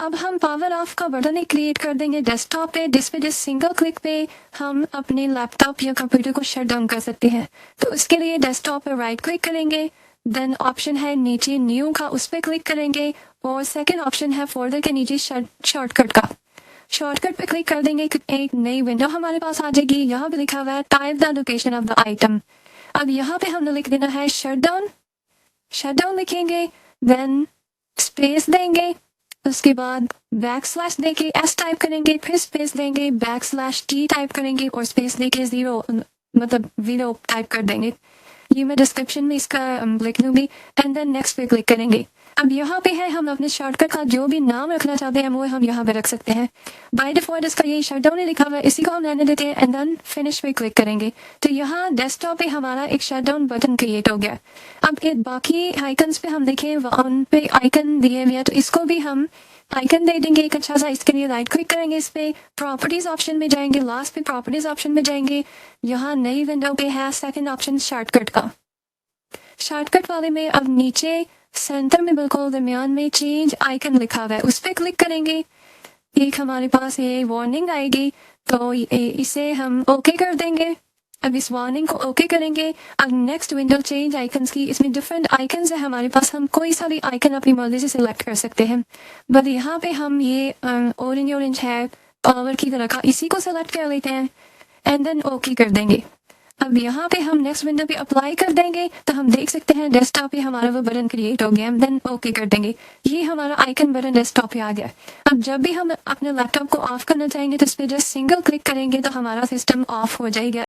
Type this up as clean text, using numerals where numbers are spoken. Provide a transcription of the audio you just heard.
अब हम power of का बटन ही क्रिएट कर देंगे डेस्कटॉप पे, जिस पे जिस सिंगल क्लिक पे हम अपने लैपटॉप या कंप्यूटर को शट डाउन कर सकते हैं। तो उसके लिए डेस्कटॉप पे राइट क्लिक करेंगे, देन ऑप्शन है नीचे न्यू का, उस पर क्लिक करेंगे और सेकंड ऑप्शन है फोल्डर के नीचे शॉर्टकट का, शॉर्टकट पे क्लिक कर देंगे। एक नई विंडो हमारे पास आ जाएगी। यहाँ पे लिखा हुआ है type the location of the item. अब यहाँ पे हमने लिख देना है शट डाउन लिखेंगे, देन स्पेस देंगे, उसके बाद बैकस्लैश देके एस टाइप करेंगे, फिर स्पेस देंगे, बैकस्लैश टी टाइप करेंगे और स्पेस देके 0 मतलब 0 टाइप कर देंगे। ये मैं डिस्क्रिप्शन में इसका लिख दूंगी एंड देन नेक्स्ट पे क्लिक करेंगे। अब यहाँ पे है हम अपने शॉर्टकट का जो भी नाम रखना चाहते हैं वो हम यहाँ पे रख सकते हैं। बाय डिफॉल्ट इसका ये शटडाउन ही लिखा हुआ है, इसी को हम रहने देते हैं एंड देन फिनिश पे क्लिक करेंगे। तो यहाँ डेस्कटॉप पे हमारा एक शटडाउन बटन क्रिएट हो गया। अब ये बाकी आइकन्स पे हम देखें वहाँ पे आइकन दिए हुए हैं, तो इसको भी हम आइकन दे देंगे एक अच्छा सा। इसके लिए राइट क्लिक करेंगे, इस पे प्रॉपर्टीज ऑप्शन में जाएंगे, लास्ट पे प्रॉपर्टीज ऑप्शन में जाएंगे। यहाँ नई विंडो पे है सेकंड ऑप्शन शॉर्टकट का, शॉर्टकट वाले में अब नीचे सेंटर में बिल्कुल दरमियान में चेंज आइकन लिखा हुआ है, उस पर क्लिक करेंगे। एक हमारे पास ये वार्निंग आएगी, तो इसे हम ओके कर देंगे। अब इस वार्निंग को ओके करेंगे। अब नेक्स्ट विंडो चेंज आइकन्स की, इसमें डिफरेंट आइकन्स है हमारे पास, हम कोई सा भी आइकन अपनी मर्जी से सिलेक्ट कर सकते हैं। बट यहाँ पे हम ये ऑरेंज है पावर की तरह का, इसी को सिलेक्ट कर लेते हैं एंड देन ओके कर देंगे। अब यहाँ पे हम नेक्स्ट विंडो पे अप्लाई कर देंगे, तो हम देख सकते हैं डेस्कटॉप पे हमारा वो बटन क्रिएट हो गया। देन ओके कर देंगे, ये हमारा आइकन बटन डेस्कटॉप पे आ गया। अब जब भी हम अपने लैपटॉप को ऑफ करना चाहेंगे तो इस पर जस्ट सिंगल क्लिक करेंगे तो हमारा सिस्टम ऑफ हो जाएगा।